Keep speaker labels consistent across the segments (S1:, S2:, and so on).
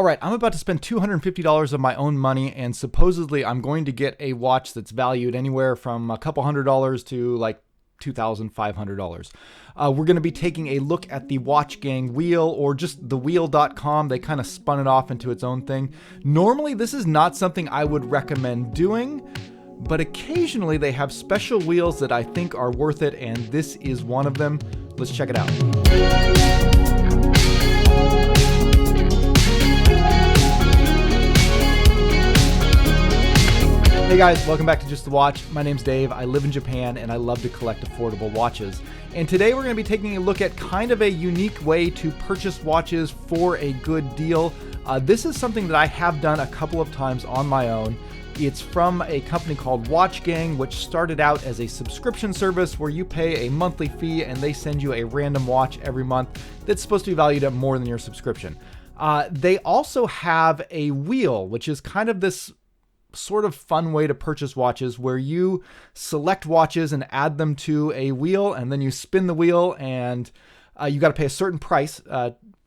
S1: All right, I'm about to spend $250 of my own money, and supposedly I'm going to get a watch that's valued anywhere from a couple $100s to like $2,500. We're going to be taking a look at the Watch Gang wheel, or just thewheel.com. They kind of spun it off into its own thing. Normally, this is not something I would recommend doing, but occasionally they have special wheels that I think are worth it, and this is one of them. Let's check it out. Hey guys, welcome back to Just the Watch. My name's Dave. I live in Japan and I love to collect affordable watches. And today we're going to be taking a look at kind of a unique way to purchase watches for a good deal. This is something that I have done a couple of times on my own. It's from a company called Watch Gang, which started out as a subscription service where you pay a monthly fee and they send you a random watch every month that's supposed to be valued at more than your subscription. They also have a wheel, which is kind of this sort of fun way to purchase watches where you select watches and add them to a wheel, and then you spin the wheel, and you got to pay a certain price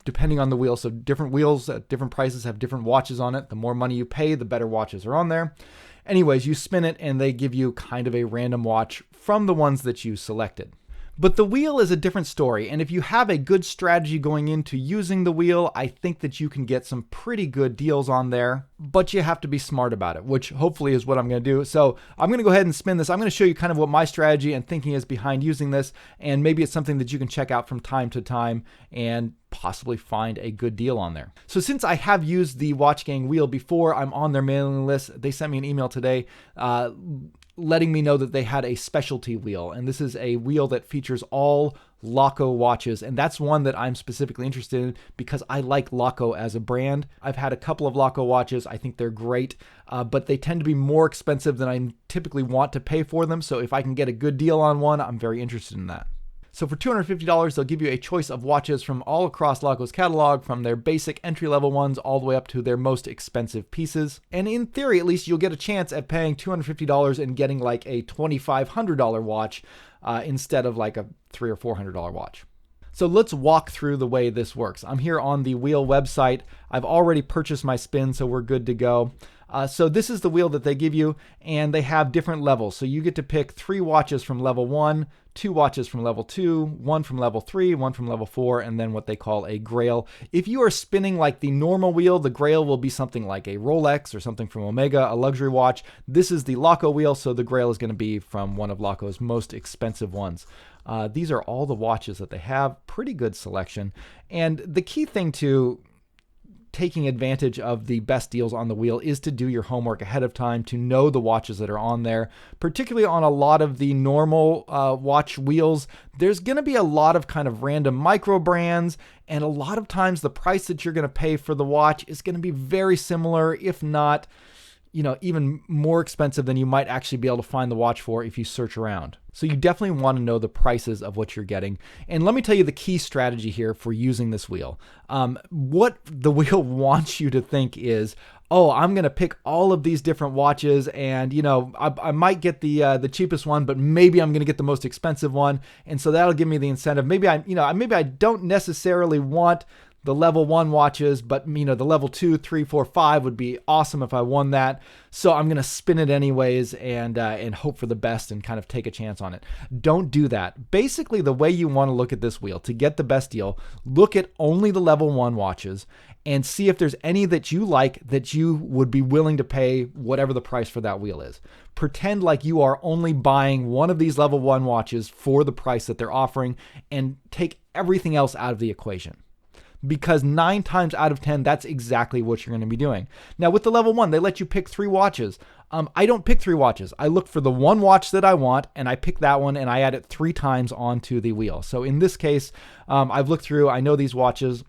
S1: depending on the wheel. So different wheels at different prices have different watches on it. The more money you pay, the better watches are on there. Anyways, you spin it and they give you kind of a random watch from the ones that you selected. But the wheel is a different story, and if you have a good strategy going into using the wheel, I think that you can get some pretty good deals on there, but you have to be smart about it, which hopefully is what I'm going to do. So I'm going to go ahead and spin this. I'm going to show you kind of what my strategy and thinking is behind using this, and maybe it's something that you can check out from time to time and possibly find a good deal on there. So since I have used the Watch Gang wheel before, I'm on their mailing list. They sent me an email today letting me know that they had a specialty wheel, and this is a wheel that features all Laco watches, and that's one that I'm specifically interested in because I like Laco as a brand. I've had a couple of Laco watches. I think they're great, but they tend to be more expensive than I typically want to pay for them, so if I can get a good deal on one, I'm very interested in that. So for $250, they'll give you a choice of watches from all across Laco's catalog, from their basic entry-level ones all the way up to their most expensive pieces. And in theory, at least, you'll get a chance at paying $250 and getting like a $2,500 watch instead of like a $300 or $400 watch. So let's walk through the way this works. I'm here on the wheel website. I've already purchased my spin, so we're good to go. So this is the wheel that they give you, and they have different levels. So you get to pick 3 watches from level 1, 2 watches from level 2, 1 from level 3, 1 from level 4, and then what they call a grail. If you are spinning like the normal wheel, the grail will be something like a Rolex or something from Omega, a luxury watch. This is the Laco wheel, so the grail is going to be from one of Laco's most expensive ones. These are all the watches that they have. Pretty good selection. And the key thing to taking advantage of the best deals on the wheel is to do your homework ahead of time, to know the watches that are on there. Particularly on a lot of the normal watch wheels, there's going to be a lot of kind of random micro brands, and a lot of times the price that you're going to pay for the watch is going to be very similar, if not, even more expensive than you might actually be able to find the watch for if you search around. So you definitely want to know the prices of what you're getting. And let me tell you the key strategy here for using this wheel. What the wheel wants you to think is, oh, I'm going to pick all of these different watches, and I might get the cheapest one, but maybe I'm going to get the most expensive one, and so that'll give me the incentive. Maybe I don't necessarily want the level 1 watches, but the level 2, 3, 4, 5 would be awesome if I won that. So I'm going to spin it anyways and hope for the best and kind of take a chance on it. Don't do that. Basically, the way you want to look at this wheel to get the best deal, look at only the level 1 watches and see if there's any that you like that you would be willing to pay whatever the price for that wheel is. Pretend like you are only buying one of these level 1 watches for the price that they're offering, and take everything else out of the equation. Because 9 times out of 10, that's exactly what you're going to be doing. Now, with the level 1, they let you pick 3 watches. I don't pick 3 watches. I look for the one watch that I want, and I pick that one, and I add it 3 times onto the wheel. So in this case, I've looked through, I know these watches.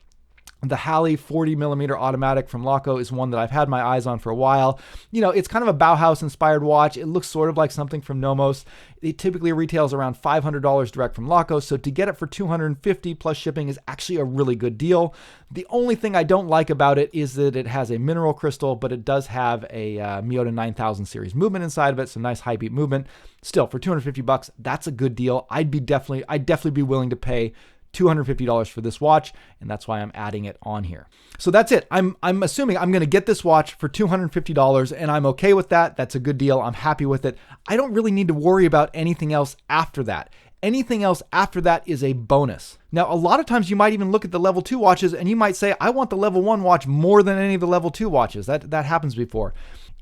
S1: The Halley 40mm automatic from Laco is one that I've had my eyes on for a while. It's kind of a Bauhaus-inspired watch. It looks sort of like something from Nomos. It typically retails around $500 direct from Laco, so to get it for $250 plus shipping is actually a really good deal. The only thing I don't like about it is that it has a mineral crystal, but it does have a Miyota 9000 series movement inside of it, so nice high beat movement. Still, for $250, that's a good deal. I'd definitely be willing to pay $250 for this watch, and that's why I'm adding it on here. So that's it. I'm assuming I'm going to get this watch for $250, and I'm okay with that. That's a good deal. I'm happy with it. I don't really need to worry about anything else after that. Anything else after that is a bonus. Now, a lot of times you might even look at the level 2 watches and you might say, I want the level 1 watch more than any of the level 2 watches. That happens before.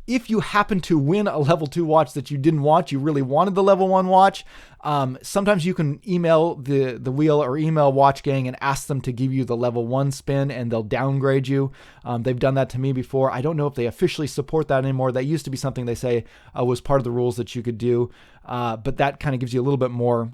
S1: If you happen to win a level 2 watch that you didn't want, you really wanted the level 1 watch, sometimes you can email the wheel or email Watch Gang and ask them to give you the level 1 spin, and they'll downgrade you. They've done that to me before. I don't know if they officially support that anymore. That used to be something they say was part of the rules that you could do, but that kind of gives you a little bit more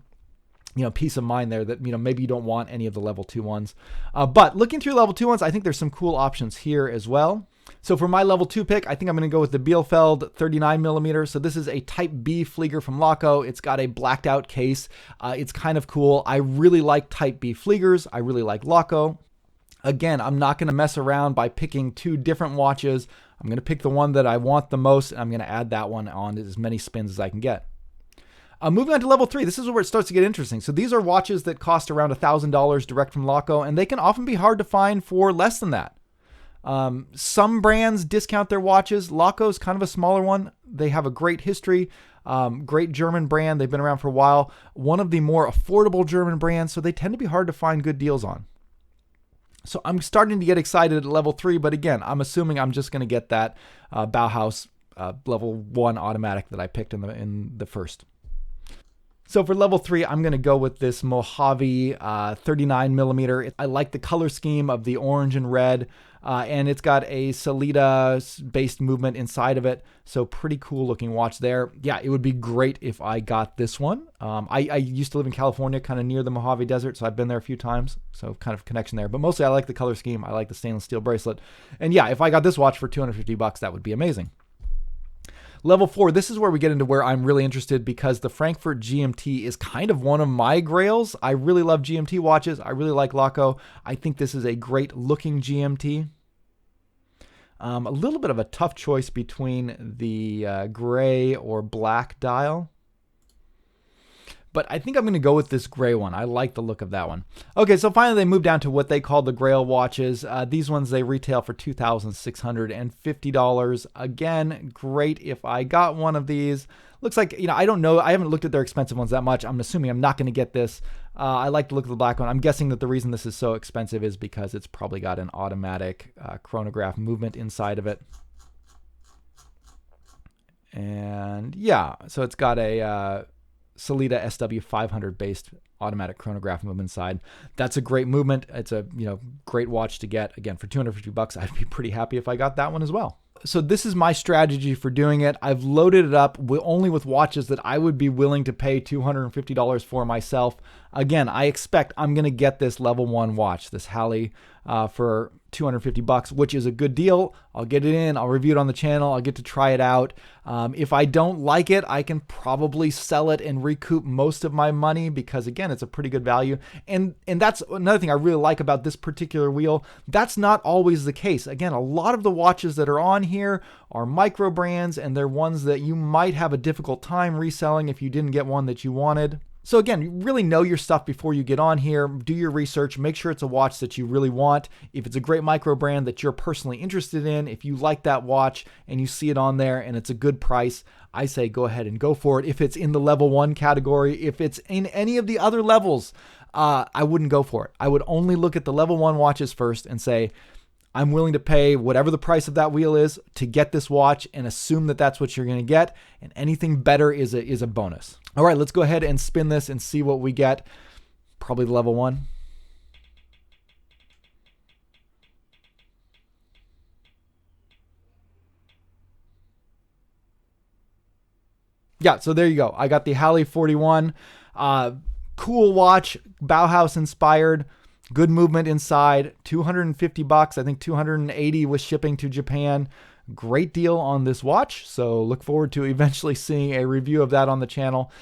S1: peace of mind there that, maybe you don't want any of the level 2 ones. But looking through level 2 ones, I think there's some cool options here as well. So for my level 2 pick, I think I'm going to go with the Bielefeld 39mm. So this is a Type B Flieger from Laco. It's got a blacked out case. It's kind of cool. I really like Type B Fliegers. I really like Laco. Again, I'm not going to mess around by picking 2 different watches. I'm going to pick the one that I want the most, and I'm going to add that one on as many spins as I can get. Moving on to level 3, this is where it starts to get interesting. So these are watches that cost around $1,000 direct from Laco, and they can often be hard to find for less than that. Some brands discount their watches. Laco is kind of a smaller one. They have a great history, great German brand. They've been around for a while. One of the more affordable German brands, so they tend to be hard to find good deals on. So I'm starting to get excited at level 3, but again, I'm assuming I'm just going to get that Bauhaus level 1 automatic that I picked in the first. So for level 3, I'm going to go with this Mojave 39mm. I like the color scheme of the orange and red, and it's got a Sellita-based movement inside of it. So pretty cool looking watch there. Yeah, it would be great if I got this one. I used to live in California, kind of near the Mojave Desert, so I've been there a few times. So kind of connection there. But mostly I like the color scheme. I like the stainless steel bracelet. And yeah, if I got this watch for $250, that would be amazing. Level 4, this is where we get into where I'm really interested, because the Frankfurt GMT is kind of one of my grails. I really love GMT watches. I really like Laco. I think this is a great looking GMT. A little bit of a tough choice between the gray or black dial. But I think I'm going to go with this gray one. I like the look of that one. Okay, so finally they moved down to what they call the Grail watches. These ones, they retail for $2,650. Again, great if I got one of these. Looks like, I don't know. I haven't looked at their expensive ones that much. I'm assuming I'm not going to get this. I like the look of the black one. I'm guessing that the reason this is so expensive is because it's probably got an automatic chronograph movement inside of it. And yeah, so it's got a Sellita SW500 based automatic chronograph movement side. That's a great movement. It's a great watch to get. Again, for $250, I'd be pretty happy if I got that one as well. So this is my strategy for doing it. I've loaded it up only with watches that I would be willing to pay $250 for myself. Again, I expect I'm going to get this level 1 watch, this Halley, for $250, which is a good deal. I'll get it in, I'll review it on the channel, I'll get to try it out. If I don't like it, I can probably sell it and recoup most of my money, because again, it's a pretty good value. And that's another thing I really like about this particular wheel. That's not always the case. Again, a lot of the watches that are on here are micro brands, and they're ones that you might have a difficult time reselling if you didn't get one that you wanted. So again, you really know your stuff before you get on here. Do your research. Make sure it's a watch that you really want. If it's a great micro brand that you're personally interested in, if you like that watch and you see it on there and it's a good price, I say go ahead and go for it. If it's in the level 1 category, if it's in any of the other levels, I wouldn't go for it. I would only look at the level 1 watches first and say, I'm willing to pay whatever the price of that wheel is to get this watch, and assume that that's what you're going to get, and anything better is a bonus. All right, let's go ahead and spin this and see what we get. Probably the level 1. Yeah, so there you go. I got the Halley 41. Cool watch, Bauhaus inspired. Good movement inside, $250. I think $280 with shipping to Japan. Great deal on this watch. So look forward to eventually seeing a review of that on the channel.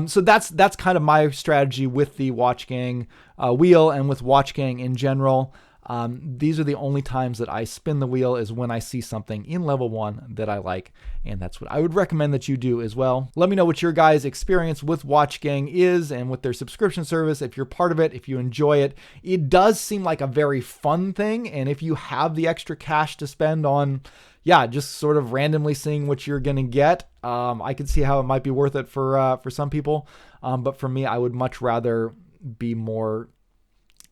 S1: So that's kind of my strategy with the Watch Gang wheel and with Watch Gang in general. These are the only times that I spin the wheel, is when I see something in level 1 that I like, and that's what I would recommend that you do as well. Let me know what your guys' experience with WatchGang is and with their subscription service. If you're part of it, if you enjoy it. It does seem like a very fun thing, and if you have the extra cash to spend on, just sort of randomly seeing what you're going to get, I can see how it might be worth it for some people. But for me, I would much rather be more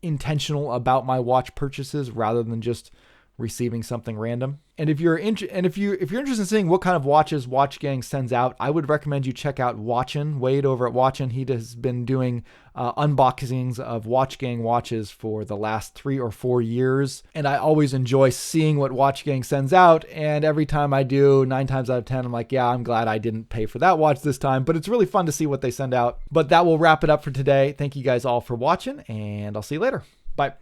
S1: intentional about my watch purchases rather than just receiving something random. And if you're interested in seeing what kind of watches WatchGang sends out, I would recommend you check out Wade over at Watchin. He has been doing unboxings of WatchGang watches for the last 3 or 4 years, and I always enjoy seeing what WatchGang sends out. And every time I do, 9 times out of 10, I'm like, yeah, I'm glad I didn't pay for that watch this time. But it's really fun to see what they send out. But that will wrap it up for today. Thank you guys all for watching, and I'll see you later. Bye.